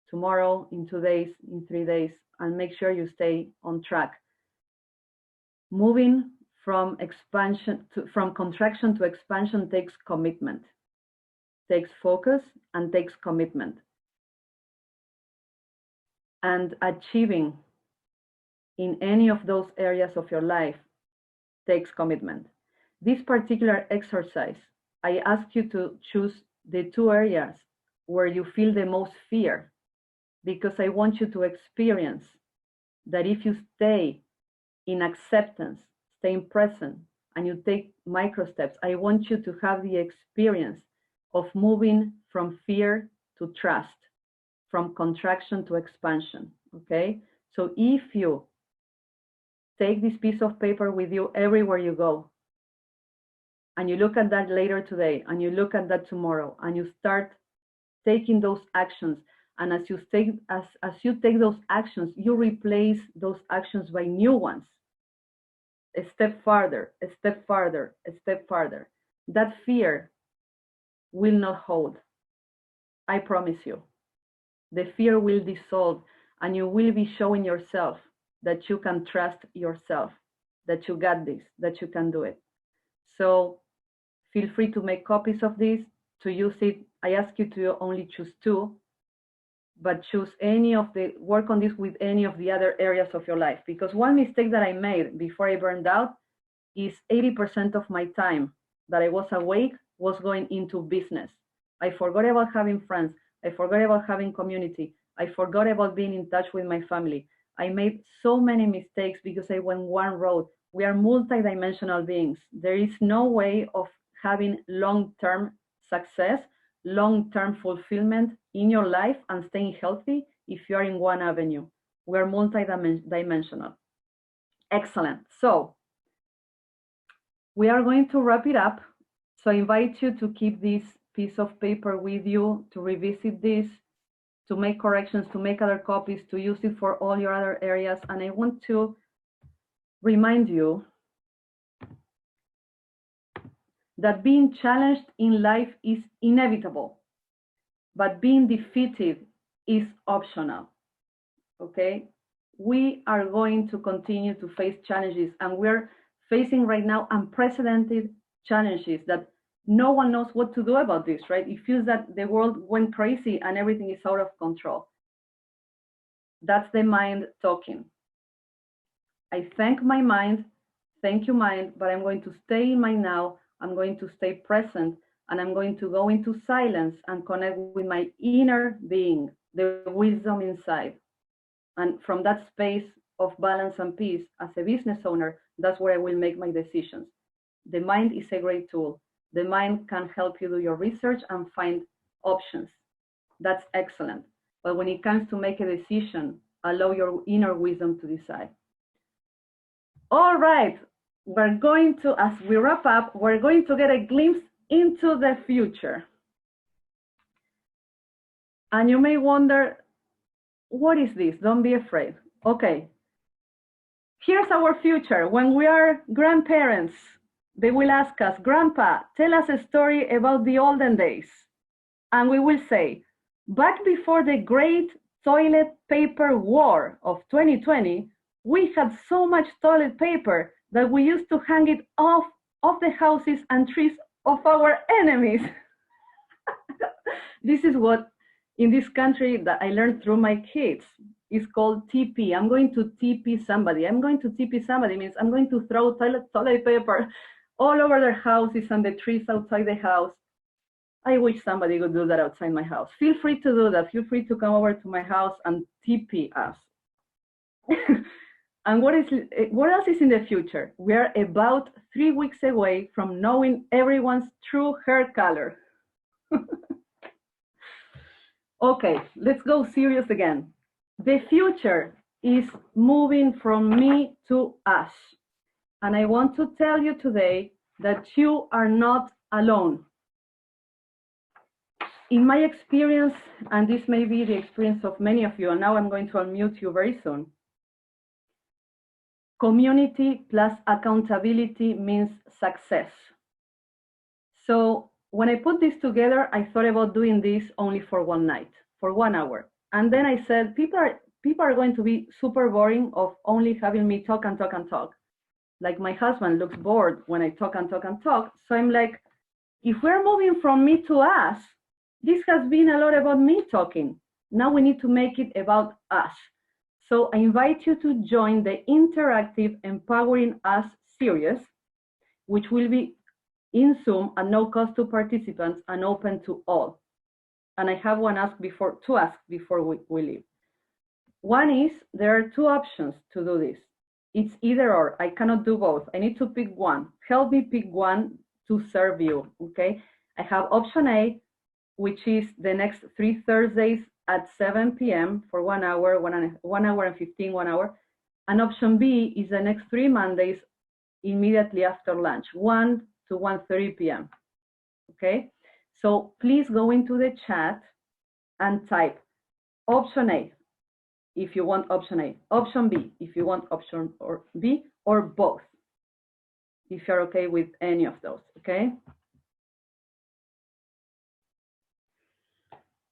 tomorrow, in 2 days, in 3 days, and make sure you stay on track. Moving from contraction to expansion takes commitment, takes focus, and takes commitment. And achieving in any of those areas of your life takes commitment. This particular exercise, I ask you to choose the 2 areas where you feel the most fear, because I want you to experience that if you stay in acceptance, staying present, and you take micro steps, I want you to have the experience of moving from fear to trust, from contraction to expansion, okay? So if you take this piece of paper with you everywhere you go, and you look at that later today, and you look at that tomorrow, and you start taking those actions, and as you take those actions, you replace those actions by new ones. A step farther, a step farther, a step farther. That fear will not hold. I promise you. The fear will dissolve, and you will be showing yourself that you can trust yourself, that you got this, that you can do it. So feel free to make copies of this, to use it. I ask you to only choose 2, but choose work on this with any of the other areas of your life. Because one mistake that I made before I burned out is 80% of my time that I was awake was going into business. I forgot about having friends. I forgot about having community. I forgot about being in touch with my family. I made so many mistakes because I went one road. We are multidimensional beings. There is no way of having long-term success, long-term fulfillment in your life and staying healthy if you are in one avenue. We're multidimensional. Excellent. So we are going to wrap it up. So I invite you to keep this piece of paper with you, to revisit this, to make corrections, to make other copies, to use it for all your other areas. And I want to remind you that being challenged in life is inevitable, but being defeated is optional, okay? We are going to continue to face challenges, and we're facing right now unprecedented challenges that no one knows what to do about this, right? It feels that the world went crazy and everything is out of control. That's the mind talking. I thank my mind, thank you mind, but I'm going to stay in my now, I'm going to stay present, and I'm going to go into silence and connect with my inner being, the wisdom inside. And from that space of balance and peace, as a business owner, that's where I will make my decisions. The mind is a great tool. The mind can help you do your research and find options. That's excellent. But when it comes to make a decision, allow your inner wisdom to decide. All right, we're going to, as we wrap up, we're going to get a glimpse into the future. And you may wonder, what is this? Don't be afraid. Okay, here's our future. When we are grandparents, they will ask us, Grandpa, tell us a story about the olden days. And we will say, back before the great toilet paper war of 2020, we had so much toilet paper that we used to hang it off of the houses and trees of our enemies. This is what in this country that I learned through my kids. It's called TP. I'm going to TP somebody. I'm going to TP somebody means I'm going to throw toilet paper all over their houses and the trees outside the house. I wish somebody would do that outside my house. Feel free to do that. Feel free to come over to my house and TP us. And what else is in the future? We are about 3 weeks away from knowing everyone's true hair color. Okay, let's go serious again. The future is moving from me to us. And I want to tell you today that you are not alone. In my experience, and this may be the experience of many of you, and now I'm going to unmute you very soon, community plus accountability means success. So when I put this together, I thought about doing this only for one night, for 1 hour. And then I said, people are going to be super boring of only having me talk and talk and talk. Like my husband looks bored when I talk and talk and talk. So I'm like, if we're moving from me to us, this has been a lot about me talking. Now we need to make it about us. So I invite you to join the interactive Empowering Us series, which will be in Zoom at no cost to participants and open to all. And I have one ask before we leave. One is, there are 2 options to do this. It's either or. I cannot do both. I need to pick one. Help me pick one to serve you, okay? I have option A, which is the next 3 Thursdays at 7 p.m. for 1 hour, 1 hour and 15, 1 hour. And option B is the next 3 Mondays immediately after lunch, 1 to 1:30 p.m. Okay? So please go into the chat and type option A if you want option A, option B if you want option or B, or both if you're okay with any of those, okay?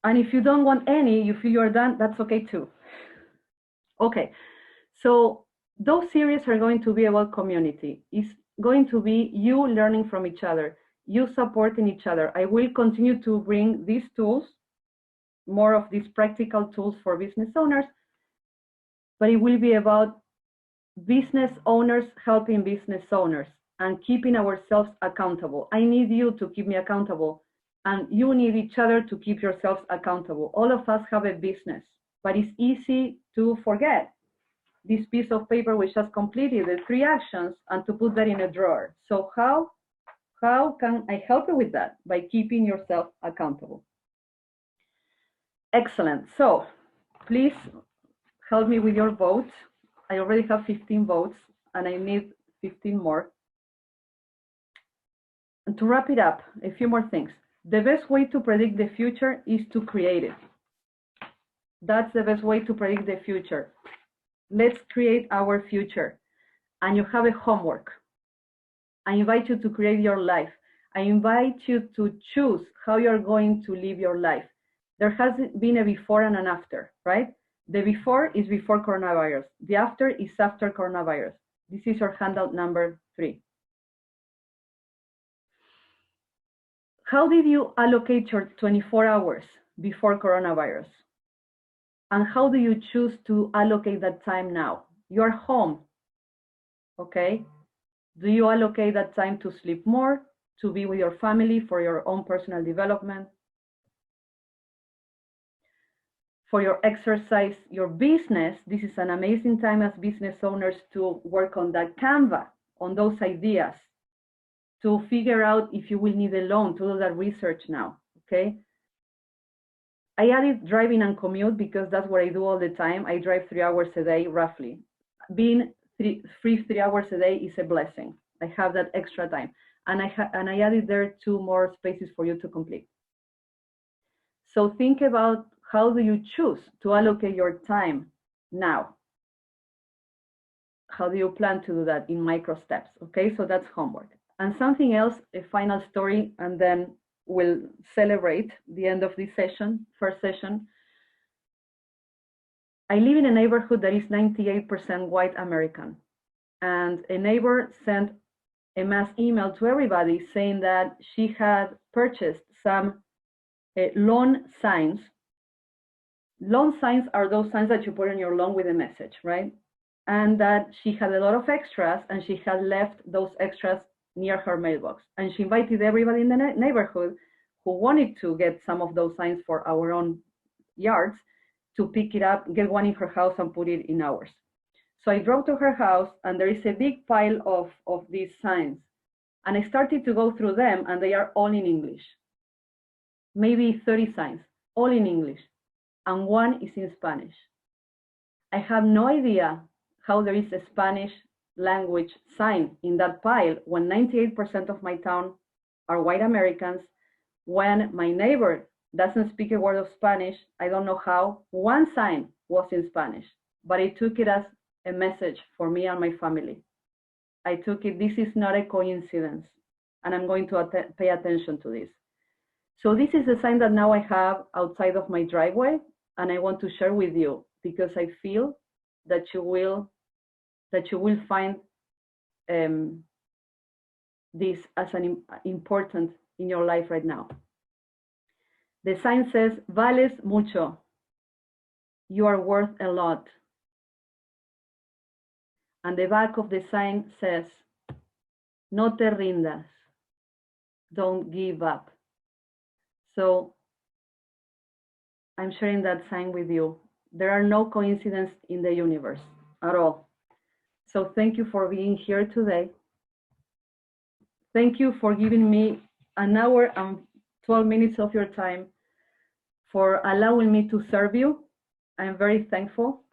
And if you don't want any, you feel you're done, that's okay too. Okay, so those series are going to be about community. It's going to be you learning from each other, you supporting each other. I will continue to bring these tools, more of these practical tools for business owners, but it will be about business owners helping business owners and keeping ourselves accountable. I need you to keep me accountable, and you need each other to keep yourselves accountable. All of us have a business, but it's easy to forget this piece of paper which has completed the 3 actions and to put that in a drawer. So how can I help you with that? By keeping yourself accountable. Excellent. So please help me with your vote. I already have 15 votes and I need 15 more. And to wrap it up, a few more things. The best way to predict the future is to create it. That's the best way to predict the future. Let's create our future. And you have a homework. I invite you to create your life. I invite you to choose how you're going to live your life. There has been a before and an after, right? The before is before coronavirus. The after is after coronavirus. This is your handout number 3. How did you allocate your 24 hours before coronavirus? And how do you choose to allocate that time now? You're home, okay? Do you allocate that time to sleep more, to be with your family, for your own personal development, for your exercise, your business? This is an amazing time as business owners to work on that Canva, on those ideas, to figure out if you will need a loan, to do that research now, okay? I added driving and commute because that's what I do all the time. I drive 3 hours a day, roughly. Being free 3 hours a day is a blessing. I have that extra time. And I added there 2 more spaces for you to complete. So think about how do you choose to allocate your time now? How do you plan to do that in micro steps? Okay, so that's homework. And something else, a final story, and then we'll celebrate the end of this session, first session. I live in a neighborhood that is 98% white American. And a neighbor sent a mass email to everybody saying that she had purchased some lawn signs. Lawn signs are those signs that you put on your lawn with a message, right? And that she had a lot of extras, and she had left those extras near her mailbox. And she invited everybody in the neighborhood who wanted to get some of those signs for our own yards to pick it up, get one in her house and put it in ours. So I drove to her house, and there is a big pile of these signs. And I started to go through them, and they are all in English. Maybe 30 signs, all in English. And one is in Spanish. I have no idea how there is a Spanish language sign in that pile when 98% of my town are white Americans, when my neighbor doesn't speak a word of Spanish. I don't know how one sign was in Spanish, but I took it as a message for me and my family. I took it, this is not a coincidence, and I'm going to pay attention to this. So this is the sign that now I have outside of my driveway, and I want to share with you because I feel that you will find this as an important in your life right now. The sign says, "Vales mucho." You are worth a lot. And the back of the sign says, "No te rindas." Don't give up. So I'm sharing that sign with you. There are no coincidences in the universe at all. So thank you for being here today. Thank you for giving me an hour and 12 minutes of your time, for allowing me to serve you. I'm very thankful.